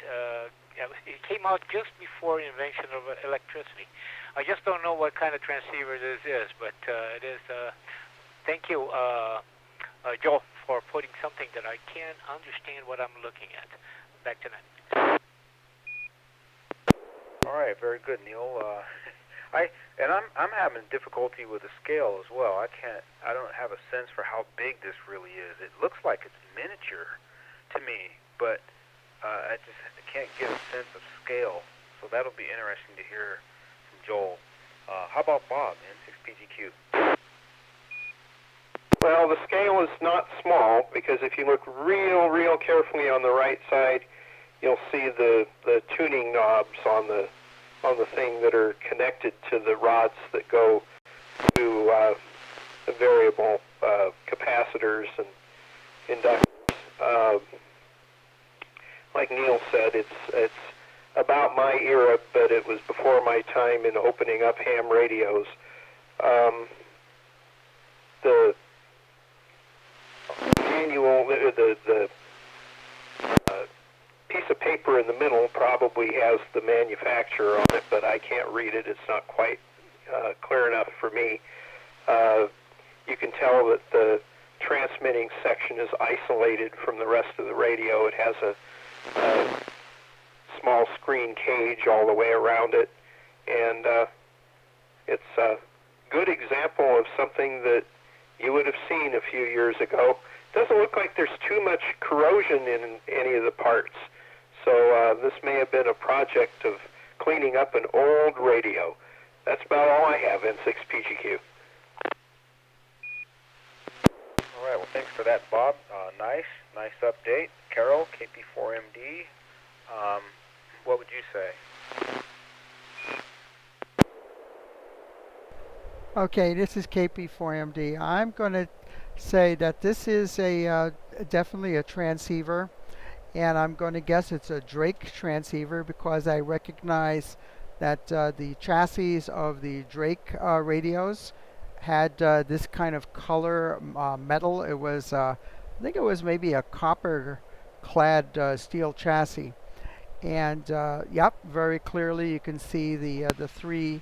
Speaker 2: It came out just before the invention of electricity. I just don't know what kind of transceiver this is, but it is. Thank you, Joel, for putting something that I can understand what I'm looking at. Back to that.
Speaker 1: All right, very good, Neil. I'm having difficulty with the scale as well. I don't have a sense for how big this really is. It looks like it's miniature to me, but I can't get a sense of scale. So that'll be interesting to hear from Joel. How about Bob, N6PGQ?
Speaker 4: Well, the scale is not small, because if you look real carefully on the right side, you'll see the tuning knobs on the thing that are connected to the rods that go to the variable capacitors and inductors. Like Neil said, it's about my era, but it was before my time in opening up ham radios. The manual, the piece of paper in the middle probably has the manufacturer on it, but I can't read it. It's not quite clear enough for me. You can tell that the transmitting section is isolated from the rest of the radio. It has a small screen cage all the way around it, and it's a good example of something that you would have seen a few years ago. Doesn't look like there's too much corrosion in any of the parts, so this may have been a project of cleaning up an old radio. That's about all I have, N6PGQ.
Speaker 1: All right, well, thanks for that, Bob. Nice update. Carol, KP4MD, what would you say?
Speaker 3: Okay, this is KP4MD. I'm going to say that this is definitely a transceiver, and I'm going to guess it's a Drake transceiver because I recognize that the chassis of the Drake radios had this kind of color metal. It was, I think it was maybe a copper-clad steel chassis, and yep, very clearly you can see the three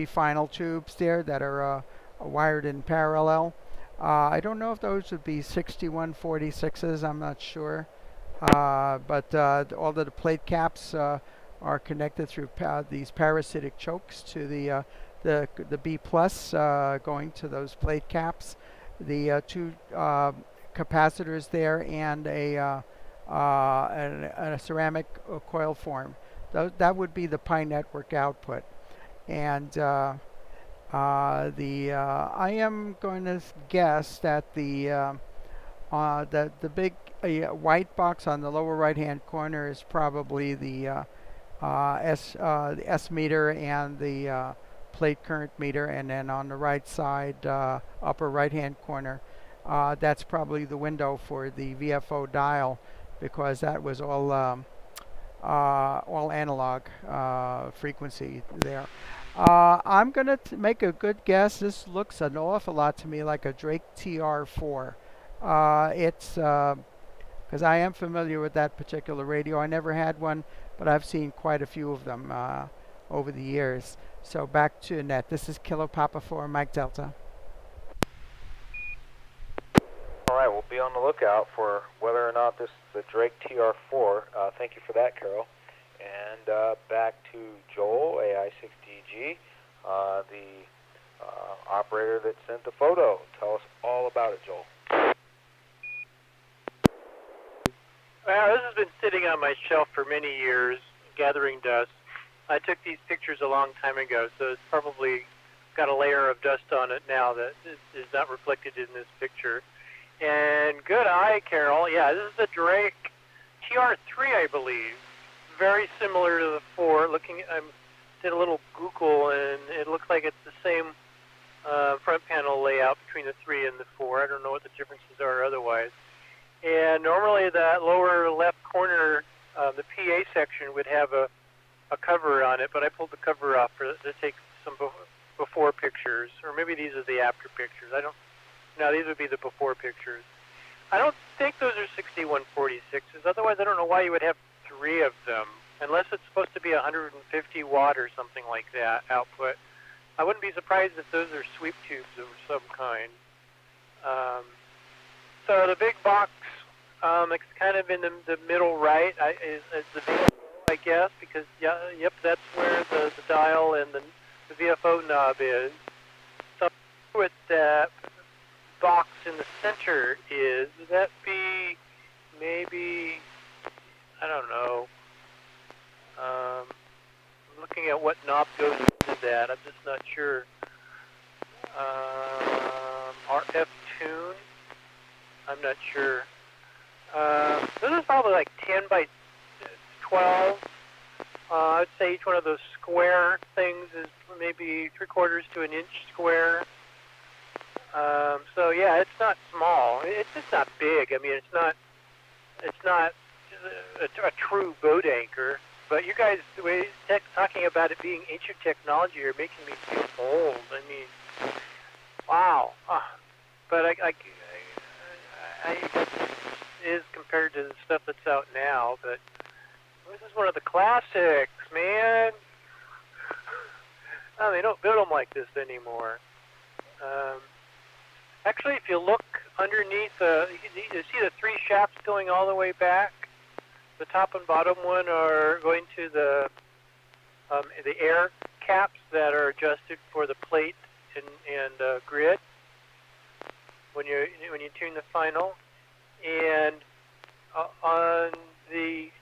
Speaker 3: final tubes there that are wired in parallel. I don't know if those would be 6146s. I'm not sure, but all of the plate caps are connected through these parasitic chokes to the B plus going to those plate caps. The two capacitors there and a ceramic coil form. That would be the Pi network output. And I am going to guess that the The big white box on the lower right-hand corner is probably the the S meter and the plate current meter, and then on the right side, upper right-hand corner, that's probably the window for the VFO dial, because that was all analog frequency there. I'm gonna make a good guess. This looks an awful lot to me like a Drake TR4. It's because I am familiar with that particular radio. I never had one, but I've seen quite a few of them over the years. So back to Net. This is Kilo Papa 4 Mike Delta.
Speaker 1: All right, we'll be on the lookout for whether or not this is a Drake TR4. Thank you for that, Carol. And back to Joel, AI6DG, the operator that sent the photo. Tell us all about it, Joel.
Speaker 5: Well, this has been sitting on my shelf for many years, gathering dust. I took these pictures a long time ago, so it's probably got a layer of dust on it now that is not reflected in this picture. And good eye, Carol. Yeah, this is the Drake TR3, I believe. Very similar to the 4. I did a little Google, and it looks like it's the same front panel layout between the 3 and the 4. I don't know what the differences are otherwise. And normally that lower left corner, the PA section, would have a cover on it, but I pulled the cover off to take some before pictures, or maybe these are the after pictures. No, these would be the before pictures. I don't think those are 6146s. Otherwise, I don't know why you would have 3 of them, unless it's supposed to be 150 watt or something like that output. I wouldn't be surprised if those are sweep tubes of some kind. So the big box, it's kind of in the middle right, is the VFO, I guess, because yep, that's where the dial and the VFO knob is. So what that box in the center is, would that be maybe, I don't know. I'm looking at what knob goes into that. I'm just not sure. RF tune. I'm not sure. This is probably like 10 by 12. I'd say each one of those square things is maybe 3/4 to an inch square. So yeah, it's not small. It's not big. I mean, it's not a true boat anchor. But you guys, the way talking about it being ancient technology, are making me feel old. I mean, wow. But I guess it is compared to the stuff that's out now. But this is one of the classics, man. Oh, they don't build them like this anymore. Actually, if you look underneath, you see the 3 shafts going all the way back. The top and bottom one are going to the air caps that are adjusted for the plate and grid when you tune the final. And on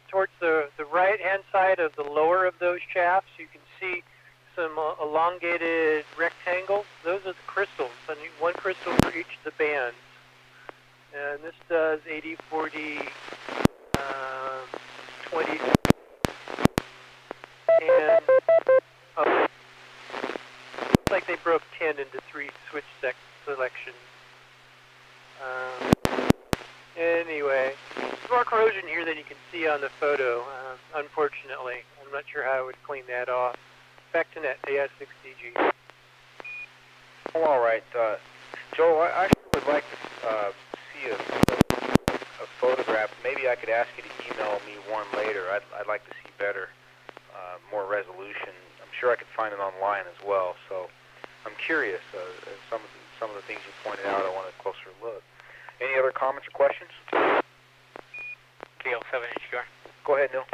Speaker 5: towards the right hand side of the lower of those shafts, you can see some elongated rectangles. Those are the crystals, and 1 crystal for each of the bands. And this does 80, 40, 20, and looks like they broke 10 into 3 switch selections. Anyway, there's more corrosion here than you can see on the photo, unfortunately. I'm not sure how I would clean that off. Back to Net, AS6DG.
Speaker 1: Oh, all right. Joel, I actually would like to see a photograph. Maybe I could ask you to email me one later. I'd like to see better, more resolution. I'm sure I could find it online as well. So I'm curious. Some of the things you pointed out, I want a closer look. Any other comments or questions?
Speaker 2: KL7HQR.
Speaker 1: Go ahead, Neil.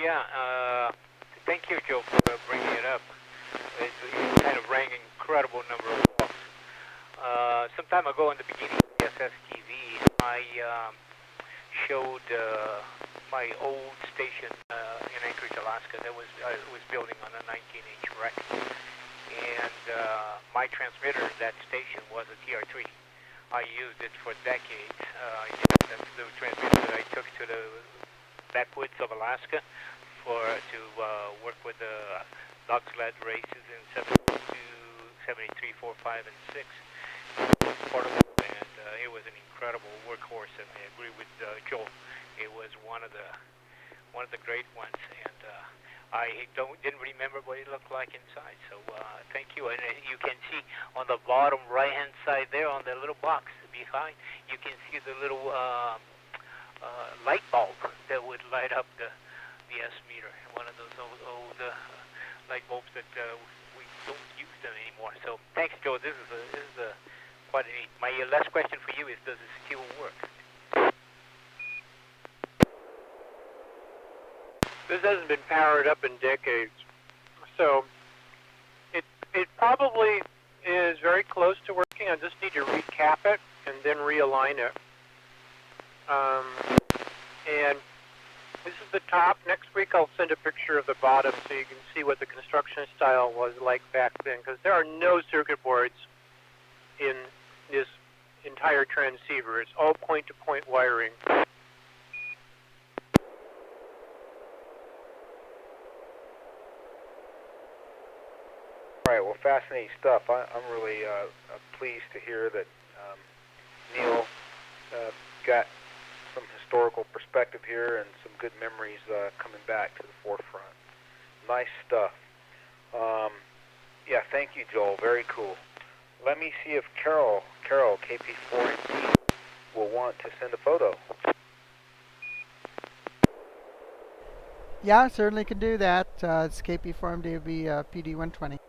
Speaker 2: Yeah, thank you, Joe, for bringing it up. It kind of rang an incredible number of calls. Some time ago in the beginning of the SSTV, I showed my old station in Anchorage, Alaska that was building on a 19-inch wreck. And my transmitter in that station was a TR3. I used it for decades. That's the transmitter that I took to the backwoods of Alaska to work with the dog sled races in 72, 73, 4, 5, and 6. Portable, and it was an incredible workhorse. And I agree with Joel. It was one of the great ones, and I didn't remember what it looked like inside. So thank you. And you can see on the bottom right-hand side there, on the little box behind, you can see the little light bulb that would light up the S meter. One of those old light bulbs that we don't use them anymore. So thanks, Joe. This is quite neat. My last question for you is: does it still work?
Speaker 5: This hasn't been powered up in decades, so it probably is very close to working. I just need to recap it and then realign it. And this is the top. Next week I'll send a picture of the bottom so you can see what the construction style was like back then, because there are no circuit boards in this entire transceiver. It's all point-to-point wiring.
Speaker 1: All right, well, fascinating stuff. I'm really pleased to hear that Neil got some historical perspective here and some good memories coming back to the forefront. Nice stuff. Yeah, thank you, Joel. Very cool. Let me see if Carol, KP4NT, will want to send a photo.
Speaker 3: Yeah, certainly can do that. It's KP4MD PD120.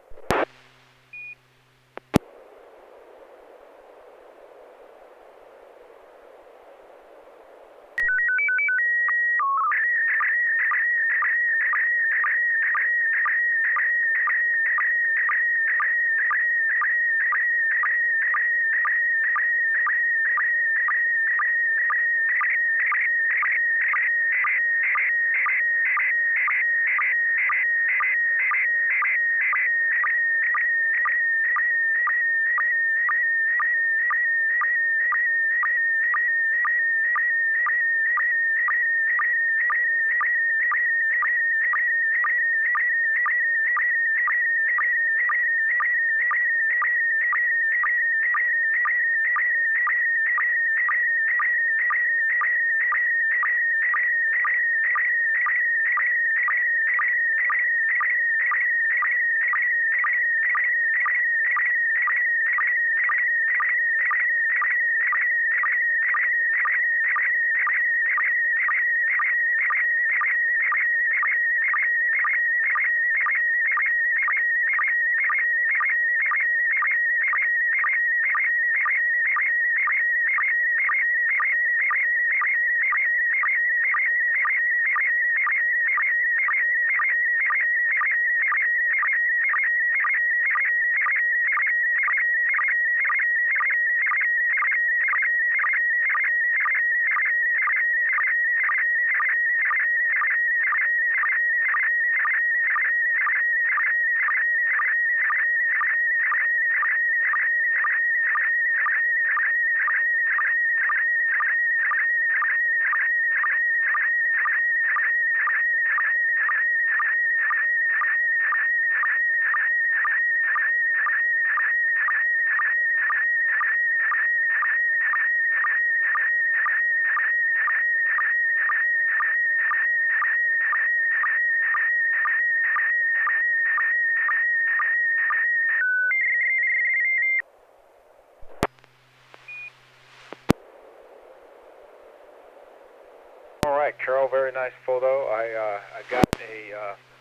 Speaker 1: All right, Carol, very nice photo. I got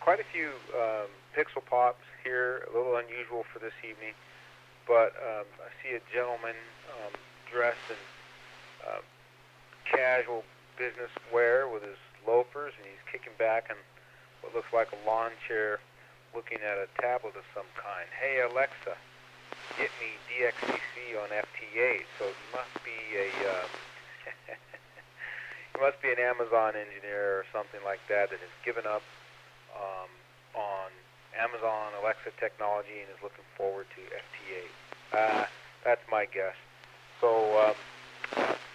Speaker 1: quite a few pixel pops here, a little unusual for this evening, but I see a gentleman dressed in casual business wear with his loafers, and he's kicking back in what looks like a lawn chair looking at a tablet of some kind. Hey, Alexa, get me DXCC on FT8. So he must be he must be an Amazon engineer or something like that has given up on Amazon Alexa technology and is looking forward to FT8. That's my guess. So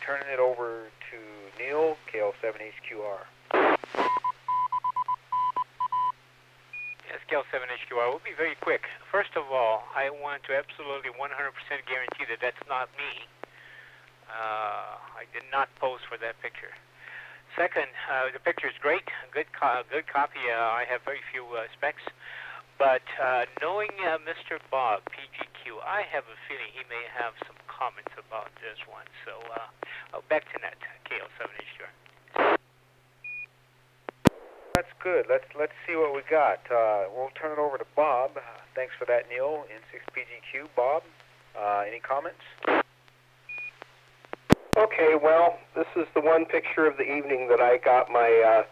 Speaker 1: turning it over to Neil, KL7HQR.
Speaker 2: Yes, KL7HQR. We'll be very quick. First of all, I want to absolutely 100% guarantee that that's not me. I did not pose for that picture. Second, the picture is great, good copy. I have very few specs, but knowing Mr. Bob, PGQ, I have a feeling he may have some comments about this one. So back to net, KL7HQR.
Speaker 1: That's good. Let's see what we got. We'll turn it over to Bob. Thanks for that, Neil. N6PGQ. Bob, any comments?
Speaker 4: Okay, well, this is the one picture of the evening that I got my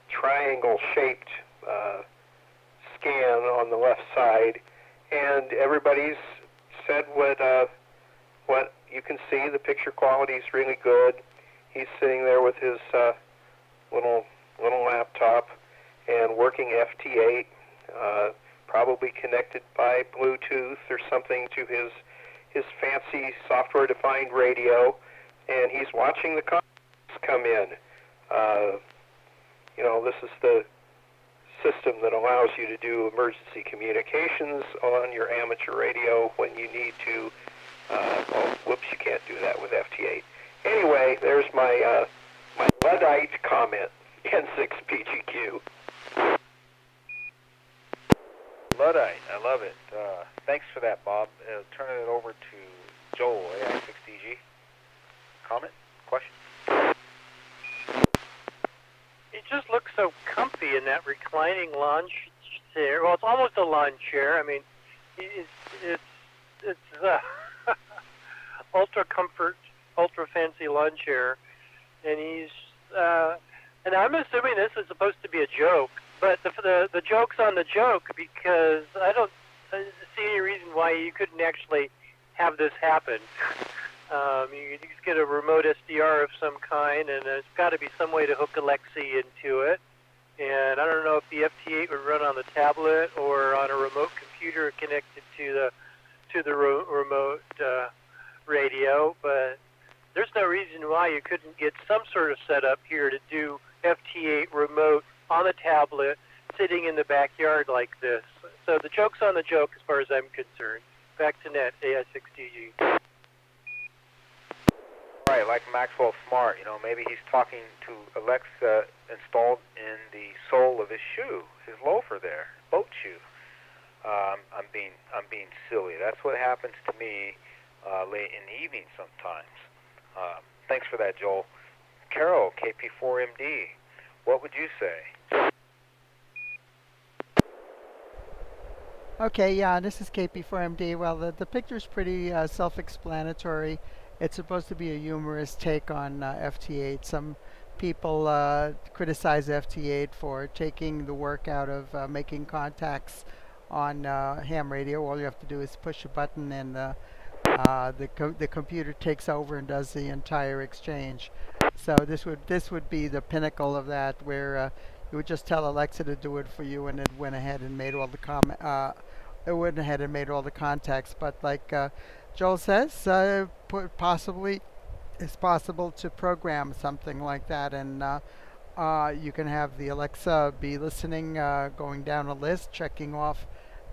Speaker 4: triangle-shaped scan on the left side, and everybody's said what you can see. The picture quality is really good. He's sitting there with his little laptop and working FT8, probably connected by Bluetooth or something to his fancy software-defined radio, and he's watching the comments come in. This is the system that allows you to do emergency communications on your amateur radio when you need to. Whoops, you can't do that with FT8. Anyway, there's my Luddite comment, N6PGQ.
Speaker 1: Luddite, I love it. Thanks for that, Bob. Turning it over to Joel, AI6DG. Comment? Question?
Speaker 5: It just looks so comfy in that reclining lawn chair. Well, it's almost a lawn chair. I mean, it's ultra comfort, ultra fancy lawn chair, and and I'm assuming this is supposed to be a joke, but the joke's on the joke, because I don't see any reason why you couldn't actually have this happen. You just get a remote SDR of some kind, and there's got to be some way to hook Alexi into it. And I don't know if the FT8 would run on the tablet or on a remote computer connected to the remote radio, but there's no reason why you couldn't get some sort of setup here to do FT8 remote on the tablet sitting in the backyard like this. So the joke's on the joke as far as I'm concerned. Back to net, AI6DG.
Speaker 1: Right, like Maxwell Smart, maybe he's talking to Alexa installed in the sole of his shoe, his loafer there, boat shoe. I'm being silly. That's what happens to me late in the evening sometimes. Thanks for that, Joel. Carol, KP4MD, what would you say?
Speaker 3: Okay, yeah, this is KP4MD. Well, the picture's pretty self-explanatory. It's supposed to be a humorous take on FT8. Some people criticize FT8 for taking the work out of making contacts on ham radio. All you have to do is push a button, and the computer takes over and does the entire exchange. So this would be the pinnacle of that, where you would just tell Alexa to do it for you, and it went ahead and made all the contacts. But like Joel says, possibly it's possible to program something like that, and you can have the Alexa be listening, going down a list, checking off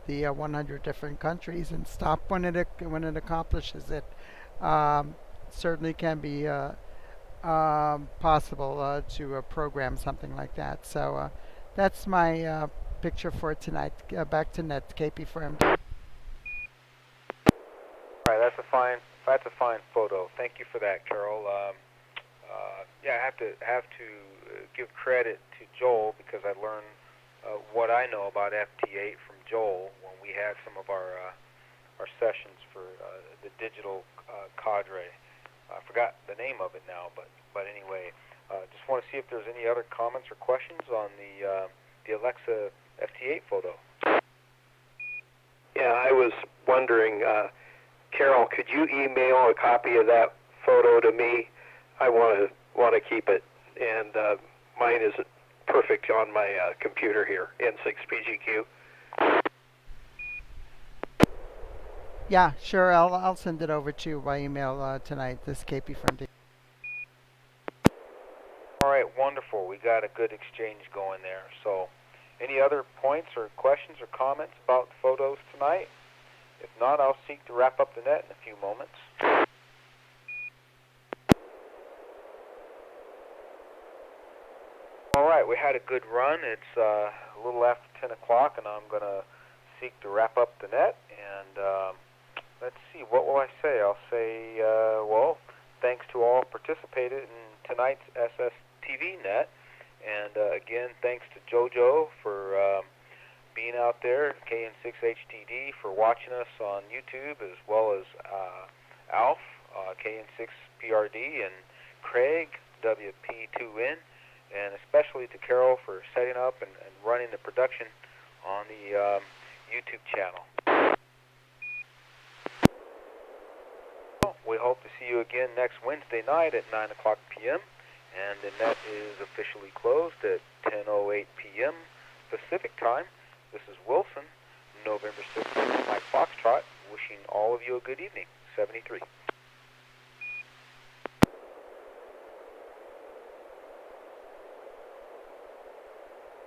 Speaker 3: the 100 different countries, and stop when it accomplishes it. Certainly can be possible to program something like that. So that's my picture for tonight. Back to net, KP4MD.
Speaker 1: All right, that's a fine photo. Thank you for that, Carol. Yeah, I have to give credit to Joel, because I learned what I know about FT8 from Joel when we had some of our sessions for the digital cadre. I forgot the name of it now, but anyway, just want to see if there's any other comments or questions on the Alexa FT8 photo.
Speaker 4: Yeah, I was wondering, Carol, could you email a copy of that photo to me? I want to keep it, and mine isn't perfect on my computer here, N6PGQ.
Speaker 3: Yeah, sure. I'll send it over to you by email tonight. This KP from D.
Speaker 1: All right, wonderful. We got a good exchange going there. So, any other points or questions or comments about the photos tonight? If not, I'll seek to wrap up the net in a few moments. All right, we had a good run. It's a little after 10 o'clock, and I'm going to seek to wrap up the net. And let's see, what will I say? I'll say, well, thanks to all participated in tonight's SSTV Net. And again, thanks to JoJo for being out there, KN6HTD for watching us on YouTube, as well as Alf, KN6PRD, and Craig, WP2N, and especially to Carol for setting up and running the production on the YouTube channel. We hope to see you again next Wednesday night at 9 o'clock p.m. And the net is officially closed at 10:08 p.m. Pacific time. This is Wilson, November 16th, Mike Foxtrot, wishing all of you a good evening. 73.